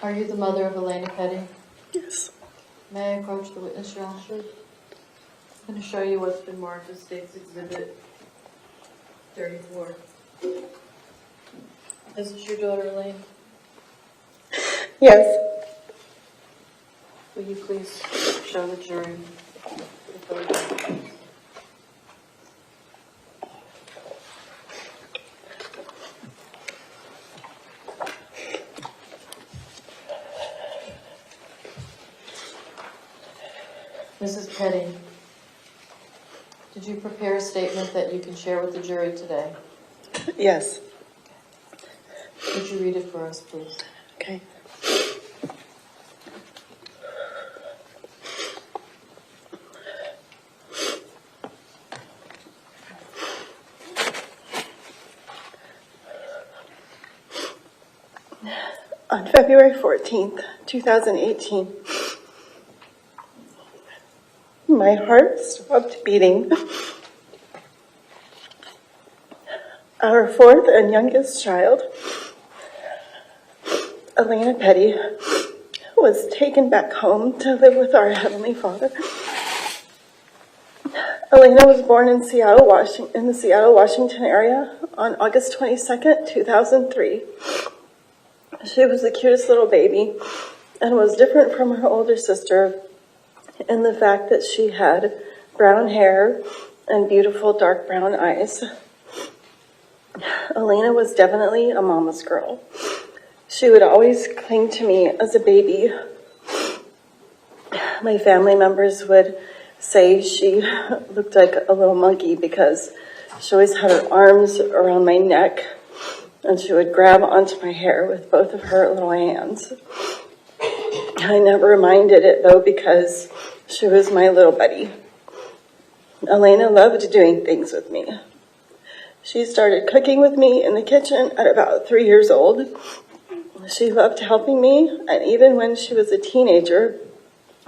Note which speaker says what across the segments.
Speaker 1: Are you the mother of Alaina Petty?
Speaker 2: Yes.
Speaker 1: May I approach the witness, Your Honor? I'm going to show you what's been marked as State's Exhibit 34. Is this your daughter, Elaine?
Speaker 2: Yes.
Speaker 1: Will you please show the jury the photograph? Mrs. Petty, did you prepare a statement that you can share with the jury today?
Speaker 2: Yes.
Speaker 1: Would you read it for us, please?
Speaker 2: Okay. On February 14th, 2018, my heart stopped beating. Our fourth and youngest child, Alaina Petty, was taken back home to live with our Heavenly Father. Alaina was born in Seattle, in the Seattle, Washington area on August 22nd, 2003. She was the cutest little baby and was different from her older sister in the fact that she had brown hair and beautiful dark brown eyes. Alaina was definitely a mama's girl. She would always cling to me as a baby. My family members would say she looked like a little monkey because she always had her arms around my neck and she would grab onto my hair with both of her little hands. I never minded it though because she was my little buddy. Alaina loved doing things with me. She started cooking with me in the kitchen at about 3 years old. She loved helping me, and even when she was a teenager,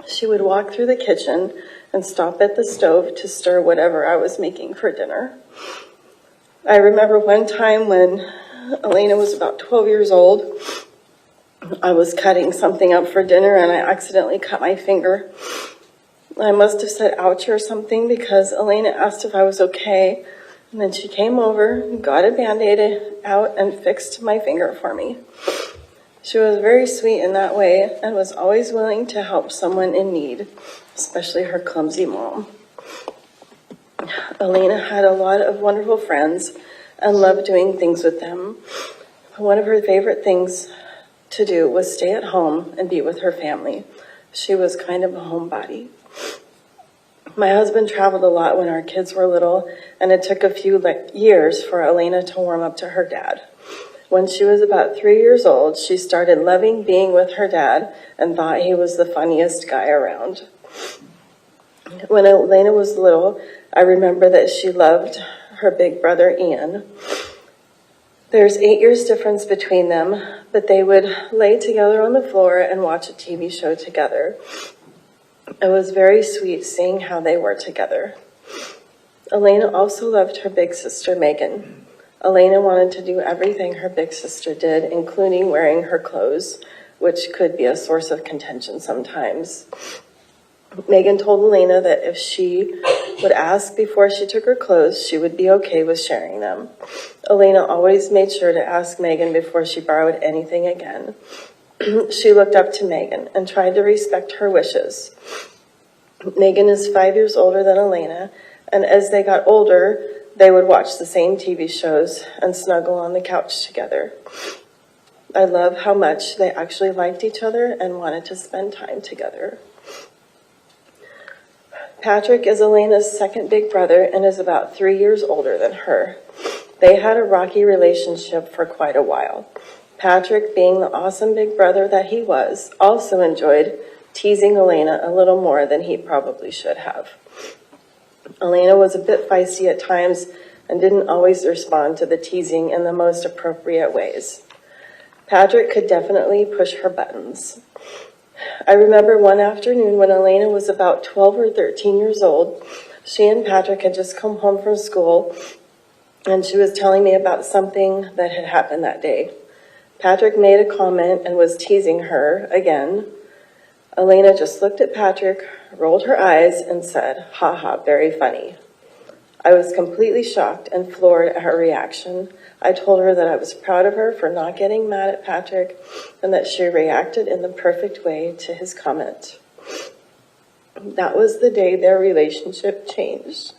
Speaker 2: she would walk through the kitchen and stop at the stove to stir whatever I was making for dinner. I remember one time when Alaina was about 12 years old, I was cutting something up for dinner and I accidentally cut my finger. I must have said ouch or something because Alaina asked if I was okay, and then she came over, got a Band-Aid out and fixed my finger for me. She was very sweet in that way and was always willing to help someone in need, especially her clumsy mom. Alaina had a lot of wonderful friends and loved doing things with them. One of her favorite things to do was stay at home and be with her family. She was kind of a homebody. My husband traveled a lot when our kids were little, and it took a few years for Alaina to warm up to her dad. When she was about 3 years old, she started loving being with her dad and thought he was the funniest guy around. When Alaina was little, I remember that she loved her big brother Ian. There's 8 years difference between them, but they would lay together on the floor and watch a TV show together. It was very sweet seeing how they were together. Alaina also loved her big sister Megan. Alaina wanted to do everything her big sister did, including wearing her clothes, which could be a source of contention sometimes. Megan told Alaina that if she would ask before she took her clothes, she would be okay with sharing them. Alaina always made sure to ask Megan before she borrowed anything again. She looked up to Megan and tried to respect her wishes. Megan is 5 years older than Alaina, and as they got older, they would watch the same TV shows and snuggle on the couch together. I love how much they actually liked each other and wanted to spend time together. Patrick is Alaina's second big brother and is about 3 years older than her. They had a rocky relationship for quite a while. Patrick, being the awesome big brother that he was, also enjoyed teasing Alaina a little more than he probably should have. Alaina was a bit feisty at times and didn't always respond to the teasing in the most appropriate ways. Patrick could definitely push her buttons. I remember one afternoon when Alaina was about 12 or 13 years old. She and Patrick had just come home from school, and she was telling me about something that had happened that day. Patrick made a comment and was teasing her again. Alaina just looked at Patrick, rolled her eyes, and said, "Ha ha, very funny." I was completely shocked and floored at her reaction. I told her that I was proud of her for not getting mad at Patrick and that she reacted in the perfect way to his comment. That was the day their relationship changed.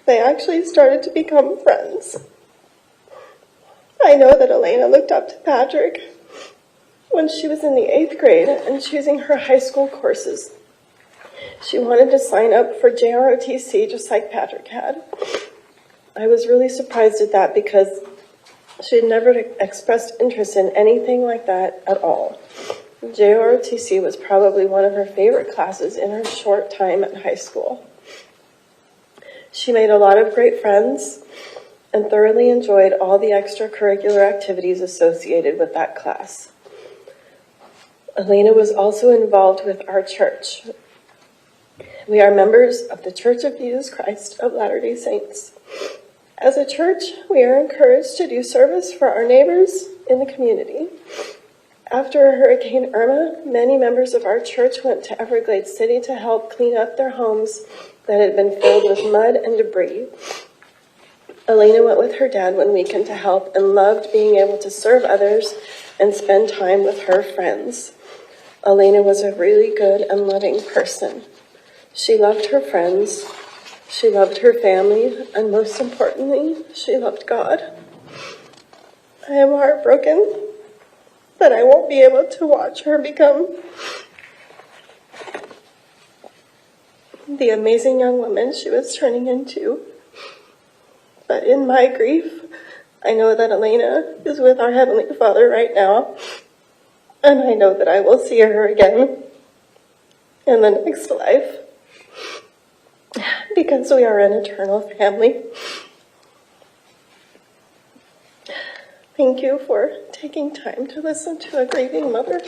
Speaker 2: They actually started to become friends. I know that Alaina looked up to Patrick when she was in the 8th grade and choosing her high school courses. She wanted to sign up for JROTC just like Patrick had. I was really surprised at that because she had never expressed interest in anything like that at all. JROTC was probably one of her favorite classes in her short time at high school. She made a lot of great friends and thoroughly enjoyed all the extracurricular activities associated with that class. Alaina was also involved with our church. We are members of the Church of Jesus Christ of Latter-day Saints. As a church, we are encouraged to do service for our neighbors in the community. After Hurricane Irma, many members of our church went to Everglades City to help clean up their homes that had been filled with mud and debris. Alaina went with her dad one weekend to help and loved being able to serve others and spend time with her friends. Alaina was a really good and loving person. She loved her friends, she loved her family, and most importantly, she loved God. I am heartbroken that I won't be able to watch her become the amazing young woman she was turning into. But in my grief, I know that Alaina is with our Heavenly Father right now, and I know that I will see her again in the next life, because we are an eternal family. Thank you for taking time to listen to a grieving mother.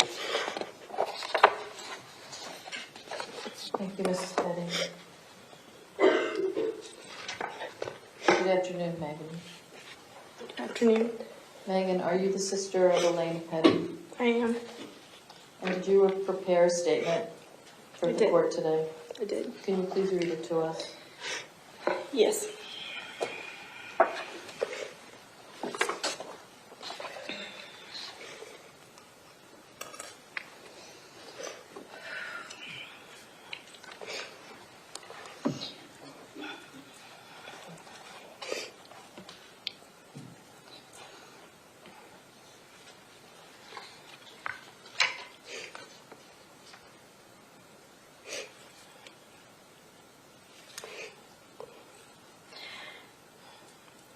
Speaker 1: Thank you, Mrs. Petty. Good afternoon, Megan.
Speaker 3: Good afternoon.
Speaker 1: Megan, are you the sister of Alaina Petty?
Speaker 3: I am.
Speaker 1: And did you prepare a statement for
Speaker 3: I
Speaker 1: the
Speaker 3: did.
Speaker 1: court today?
Speaker 3: I did.
Speaker 1: Can you please read it to us?
Speaker 3: Yes.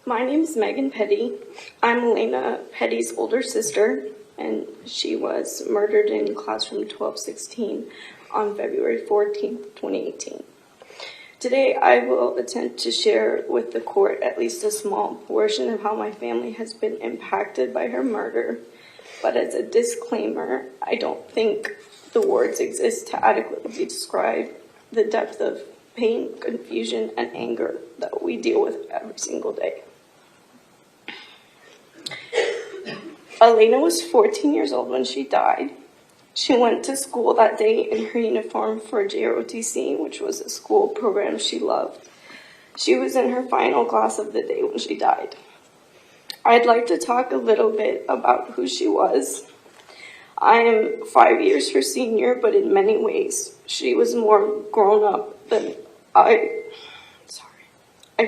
Speaker 3: My name is Megan Petty. I'm Alaina Petty's older sister, and she was murdered in classroom 1216 on February 14th, 2018. Today, I will attempt to share with the court at least a small portion of how my family has been impacted by her murder. But as a disclaimer, I don't think the words exist to adequately describe the depth of pain, confusion, and anger that we deal with every single day. Alaina was 14 years old when she died. She went to school that day in her uniform for JROTC, which was a school program she loved. She was in her final class of the day when she died. I'd like to talk a little bit about who she was. I am 5 years her senior, but in many ways, she was more grown up than I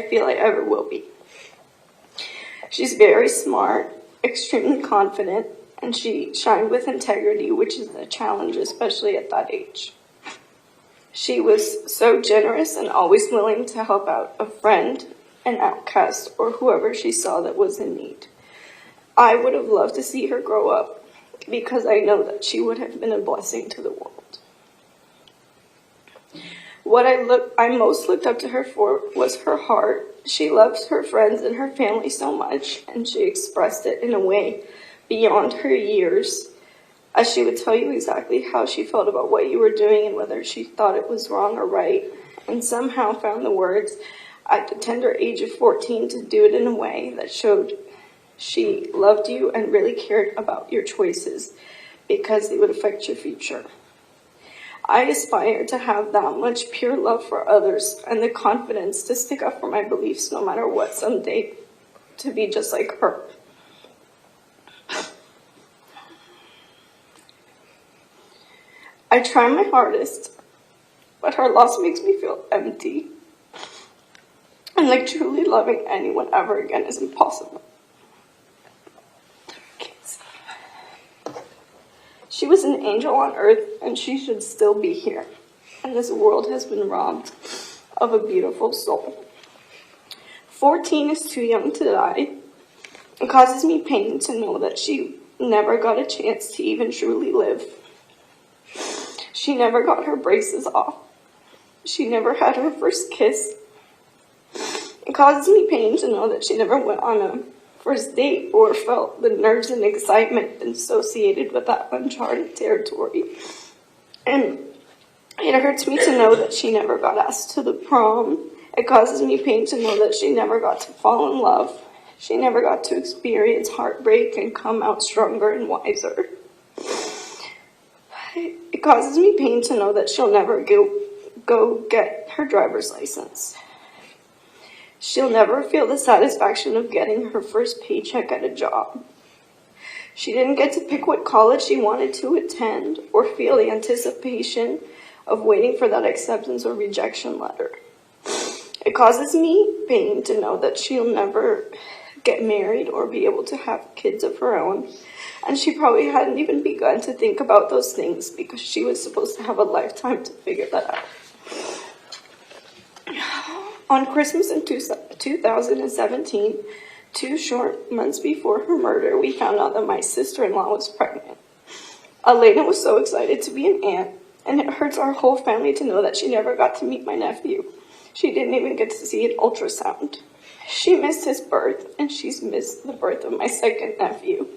Speaker 3: feel I ever will be. She's very smart, extremely confident, and she shined with integrity, which is a challenge, especially at that age. She was so generous and always willing to help out a friend, an outcast, or whoever she saw that was in need. I would have loved to see her grow up because I know that she would have been a blessing to the world. What I most looked up to her for was her heart. She loved her friends and her family so much, and she expressed it in a way beyond her years, as she would tell you exactly how she felt about what you were doing and whether she thought it was wrong or right, and somehow found the words at the tender age of 14 to do it in a way that showed She loved you and really cared about your choices because they would affect your future. I aspire to have that much pure love for others and the confidence to stick up for my beliefs no matter what someday, to be just like her. I try my hardest, but her loss makes me feel empty. And like truly loving anyone ever again is impossible. She was an angel on earth, and she should still be here. And this world has been robbed of a beautiful soul. 14 is too young to die. It causes me pain to know that she never got a chance to even truly live. She never got her braces off. She never had her first kiss. It causes me pain to know that she never went on a first date or felt the nerves and excitement associated with that uncharted territory. And it hurts me to know that she never got asked to the prom. It causes me pain to know that she never got to fall in love. She never got to experience heartbreak and come out stronger and wiser. It causes me pain to know that she'll never go get her driver's license. She'll never feel the satisfaction of getting her first paycheck at a job. She didn't get to pick what college she wanted to attend or feel the anticipation of waiting for that acceptance or rejection letter. It causes me pain to know that she'll never get married or be able to have kids of her own. And she probably hadn't even begun to think about those things because she was supposed to have a lifetime to figure that out. On Christmas in 2017, 2 short months before her murder, we found out that my sister-in-law was pregnant. Alaina was so excited to be an aunt, and it hurts our whole family to know that she never got to meet my nephew. She didn't even get to see an ultrasound. She missed his birth, and she's missed the birth of my second nephew.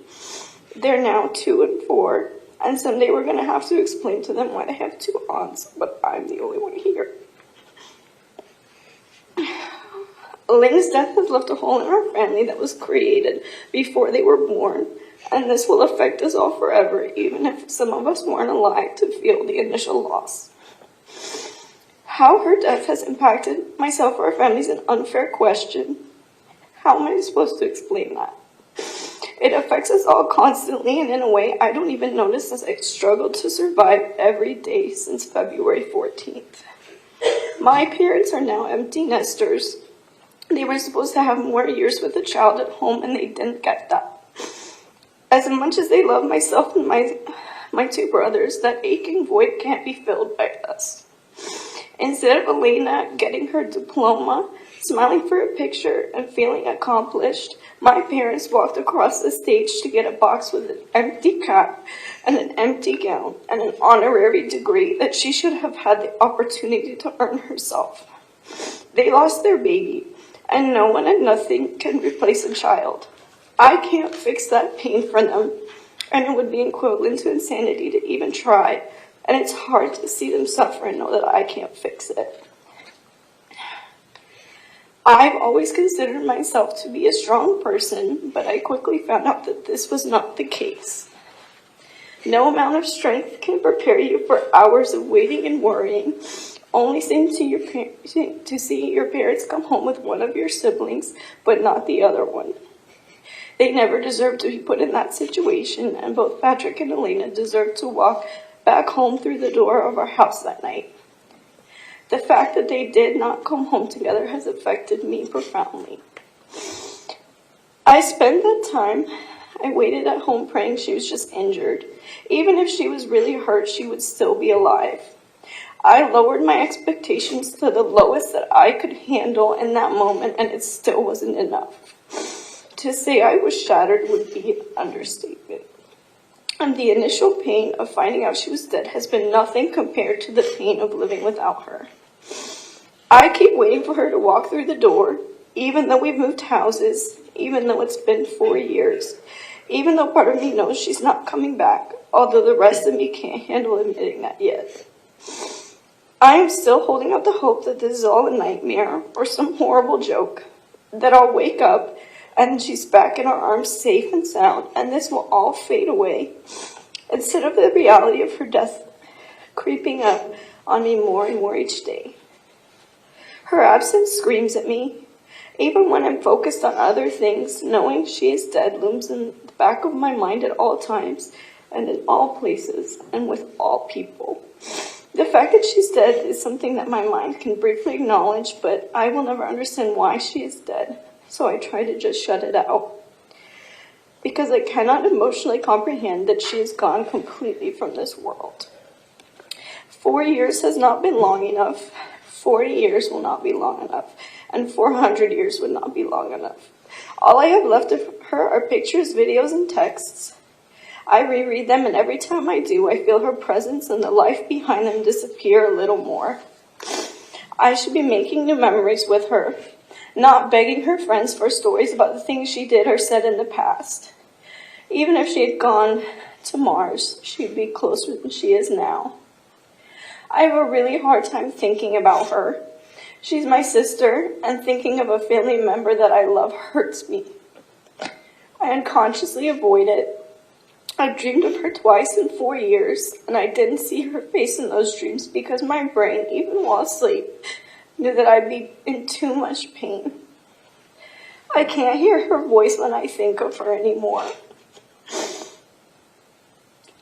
Speaker 3: They're now 2 and 4, and someday we're going to have to explain to them why they have 2 aunts, but I'm the only one here. Alaina's death has left a hole in our family that was created before they were born, and this will affect us all forever, even if some of us weren't alive to feel the initial loss. How her death has impacted myself or our family is an unfair question. How am I supposed to explain that? It affects us all constantly, and in a way I don't even notice as I struggle to survive every day since February 14th. My parents are now empty nesters. They were supposed to have more years with a child at home, and they didn't get that. As much as they love myself and my 2 brothers, that aching void can't be filled by us. Instead of Alaina getting her diploma, smiling for a picture, and feeling accomplished, my parents walked across the stage to get a box with an empty cap and an empty gown and an honorary degree that she should have had the opportunity to earn herself. They lost their baby, and no one and nothing can replace a child. I can't fix that pain for them, and it would be equivalent to insanity to even try, and it's hard to see them suffer and know that I can't fix it. I've always considered myself to be a strong person, but I quickly found out that this was not the case. No amount of strength can prepare you for hours of waiting and worrying, only to see your parents come home with one of your siblings, but not the other one. They never deserved to be put in that situation, and both Patrick and Alaina deserved to walk back home through the door of our house that night. The fact that they did not come home together has affected me profoundly. I spent that time, I waited at home praying she was just injured. Even if she was really hurt, she would still be alive. I lowered my expectations to the lowest that I could handle in that moment, and it still wasn't enough. To say I was shattered would be an understatement. And the initial pain of finding out she was dead has been nothing compared to the pain of living without her. I keep waiting for her to walk through the door, even though we've moved houses, even though it's been 4 years, even though part of me knows she's not coming back, although the rest of me can't handle admitting that yet. I am still holding out the hope that this is all a nightmare or some horrible joke, that I'll wake up and she's back in our arms safe and sound, and this will all fade away. Instead of the reality of her death creeping up on me more and more each day. Her absence screams at me. Even when I'm focused on other things, knowing she is dead looms in the back of my mind at all times and in all places and with all people. The fact that she's dead is something that my mind can briefly acknowledge, but I will never understand why she is dead, so I try to just shut it out. Because I cannot emotionally comprehend that she is gone completely from this world. 4 years has not been long enough. 40 years will not be long enough. And 400 years would not be long enough. All I have left of her are pictures, videos, and texts. I reread them, and every time I do, I feel her presence and the life behind them disappear a little more. I should be making new memories with her, not begging her friends for stories about the things she did or said in the past. Even if she had gone to Mars, she'd be closer than she is now. I have a really hard time thinking about her. She's my sister, and thinking of a family member that I love hurts me. I unconsciously avoid it. I've dreamed of her twice in 4 years, and I didn't see her face in those dreams because my brain, even while asleep, knew that I'd be in too much pain. I can't hear her voice when I think of her anymore.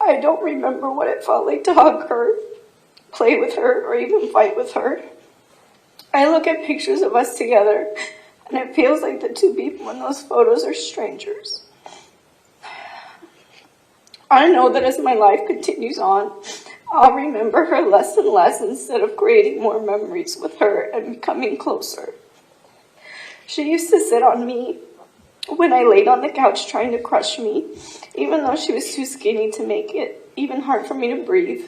Speaker 3: I don't remember what it felt like to hug her, play with her, or even fight with her. I look at pictures of us together, and it feels like the two people in those photos are strangers. I know that as my life continues on, I'll remember her less and less instead of creating more memories with her and becoming closer. She used to sit on me when I laid on the couch trying to crush me, even though she was too skinny to make it even hard for me to breathe.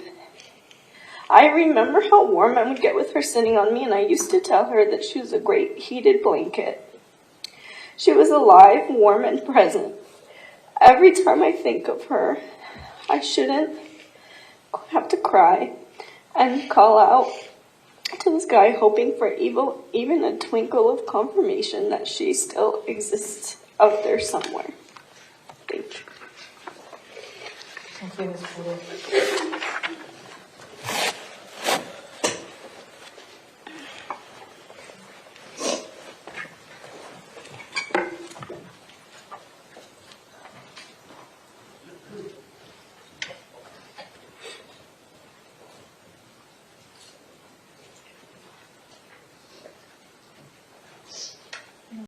Speaker 3: I remember how warm I would get with her sitting on me, and I used to tell her that she was a great heated blanket. She was alive, warm, and present. Every time I think of her, I shouldn't have to cry and call out to the sky, hoping for even a twinkle of confirmation that she still exists out there somewhere. Thank you.
Speaker 1: Thank you, Ms. Petty.